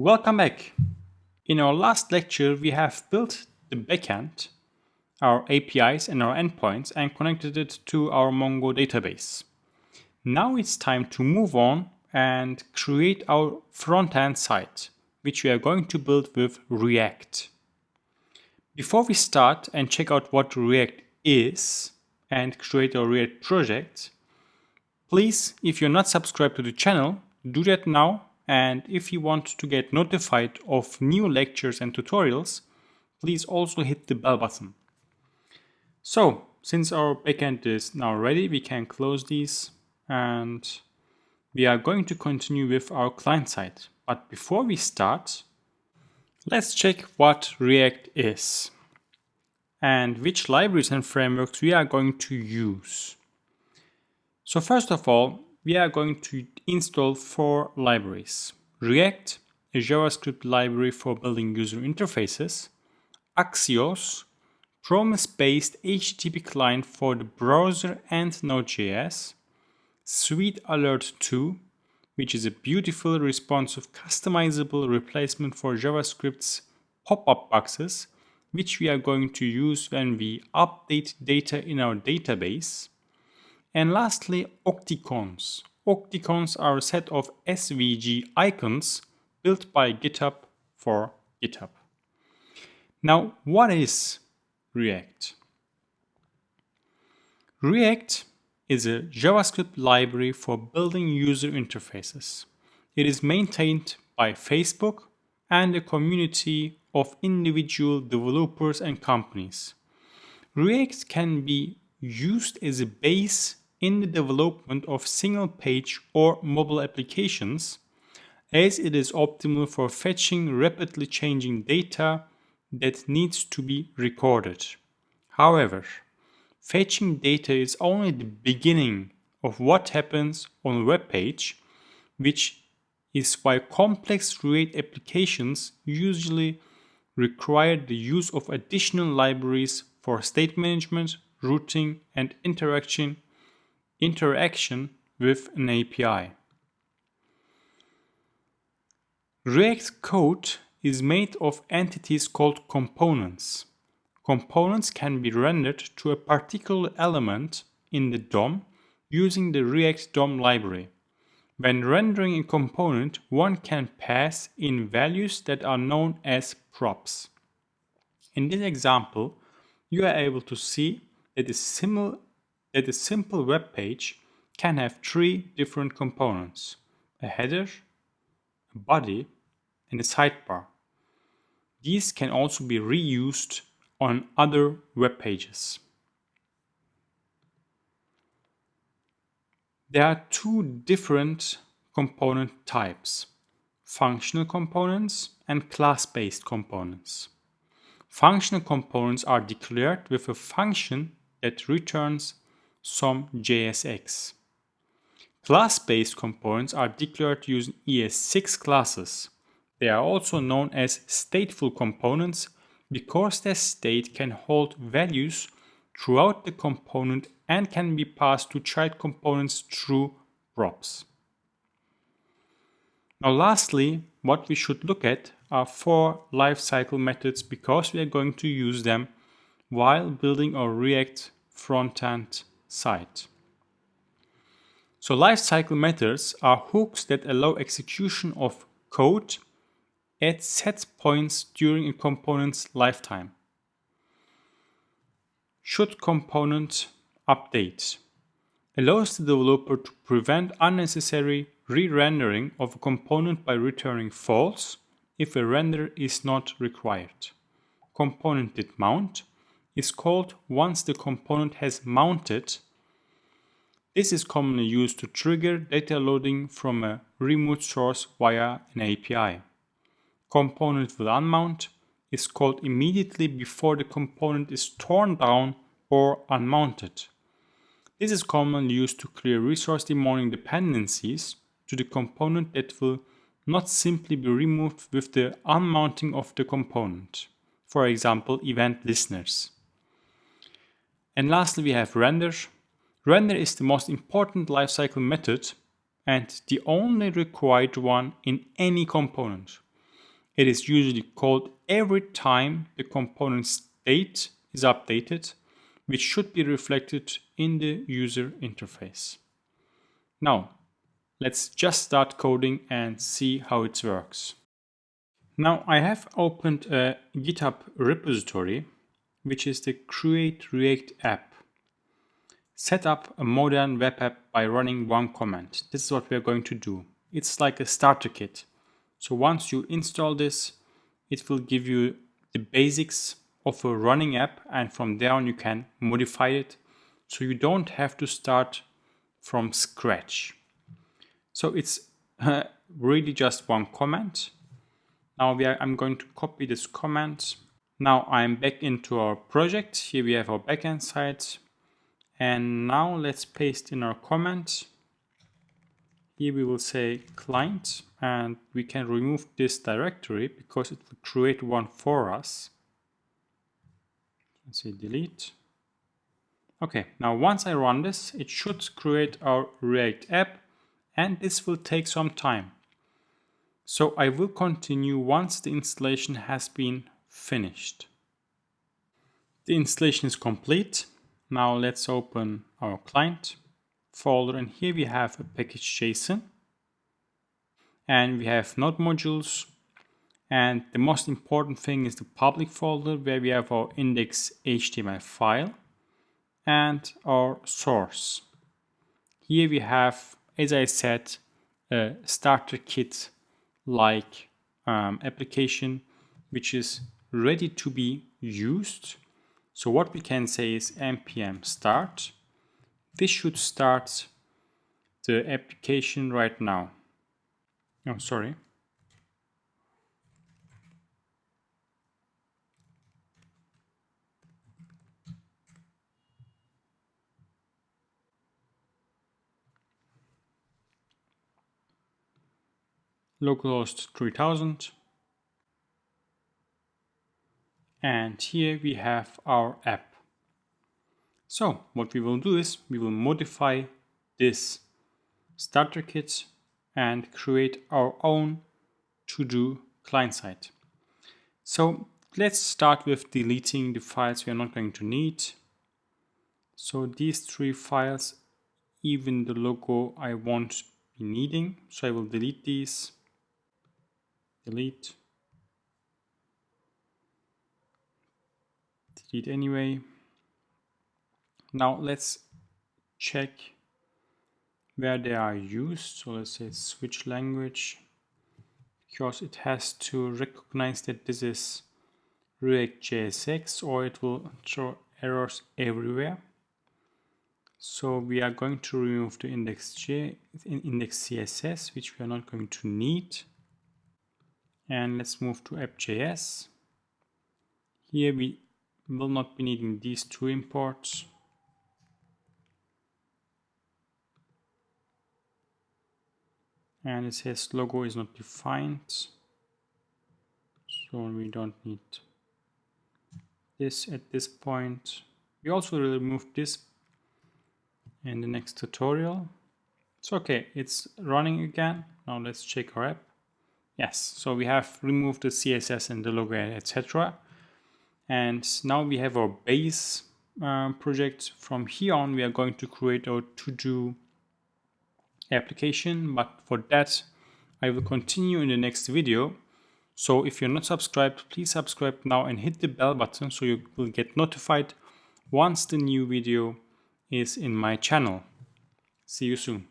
Welcome back. In our last lecture, we have built the backend, our APIs and our endpoints, and connected it to our Mongo database. Now it's time to move on and create our front-end site, which we are going to build with React. Before we start and check out what React is and create our React project, please, if you're not subscribed to the channel, do that now. And if you want to get notified of new lectures and tutorials, please also hit the bell button. So, since our backend is now ready, we can close these and we are going to continue with our client side. But before we start, let's check what React is and which libraries and frameworks we are going to use. So first of all, we are going to install 4 libraries. React, a JavaScript library for building user interfaces. Axios, promise-based HTTP client for the browser and Node.js. Sweet Alert 2, which is a beautiful, responsive, customizable replacement for JavaScript's pop-up boxes, which we are going to use when we update data in our database. And lastly, Octicons. Octicons are a set of SVG icons built by GitHub for GitHub. Now, what is React? React is a JavaScript library for building user interfaces. It is maintained by Facebook and a community of individual developers and companies. React can be used as a base in the development of single-page or mobile applications, as it is optimal for fetching rapidly changing data that needs to be recorded. However, fetching data is only the beginning of what happens on a web page, which is why complex React applications usually require the use of additional libraries for state management, routing, and interaction with an API. React code is made of entities called components. Components can be rendered to a particular element in the DOM using the React DOM library. When rendering a component, one can pass in values that are known as props. In this example, you are able to see that a simple web page can have 3 different components: a header, a body, and a sidebar. These can also be reused on other web pages. There are 2 different component types: functional components and class-based components. Functional components are declared with a function that returns some JSX. Class-based components are declared using ES6 classes. They are also known as stateful components because their state can hold values throughout the component and can be passed to child components through props. Now lastly, what we should look at are 4 lifecycle methods because we are going to use them while building our React front-end site. So lifecycle methods are hooks that allow execution of code at set points during a component's lifetime. Should component update allows the developer to prevent unnecessary re-rendering of a component by returning false if a render is not required. Component did mount is called once the component has mounted. This is commonly used to trigger data loading from a remote source via an API. Component will unmount is called immediately before the component is torn down or unmounted. This is commonly used to clear resource demanding dependencies to the component that will not simply be removed with the unmounting of the component. For example, event listeners. And lastly, we have render. Render is the most important lifecycle method and the only required one in any component. It is usually called every time the component state is updated, which should be reflected in the user interface. Now, let's just start coding and see how it works. Now, I have opened a GitHub repository, which is the CreateReact App. Set up a modern web app by running one command. This is what we are going to do. It's like a starter kit. So once you install this, it will give you the basics of a running app, and from there on you can modify it. So you don't have to start from scratch. So it's really just one command. Now I'm going to copy this command. Now I'm back into our project. Here we have our backend side. And now let's paste in our command. Here we will say client, and we can remove this directory because it will create one for us. Let's say delete. Okay, now once I run this, it should create our React app, and this will take some time. So I will continue once the installation has been finished. The installation is complete. Now let's open our client folder, and here we have a package.json, and we have node modules, and the most important thing is the public folder where we have our index.html file and our source. Here we have, as I said, a starter kit like application which is ready to be used. So what we can say is npm start. This should start the application right now. Oh, sorry. Localhost 3000. And here we have our app. So what we will do is we will modify this starter kit and create our own to-do client side. So let's start with deleting the files we are not going to need. So these 3 files, even the logo, I won't be needing. So I will delete these. Delete anyway. Now let's check where they are used. So let's say switch language, because it has to recognize that this is React JSX or it will throw errors everywhere. So we are going to remove the index CSS, which we are not going to need. And let's move to app.js. Here we will not be needing these 2 imports. And it says logo is not defined, so we don't need this at this point. We also will remove this in the next tutorial. So okay, it's running again. Now let's check our app. Yes, so we have removed the CSS and the logo, etc. And now we have our base project. From here on, we are going to create our to-do application, but for that I will continue in the next video. So if you're not subscribed, please subscribe now and hit the bell button so you will get notified once the new video is in my channel. See you soon.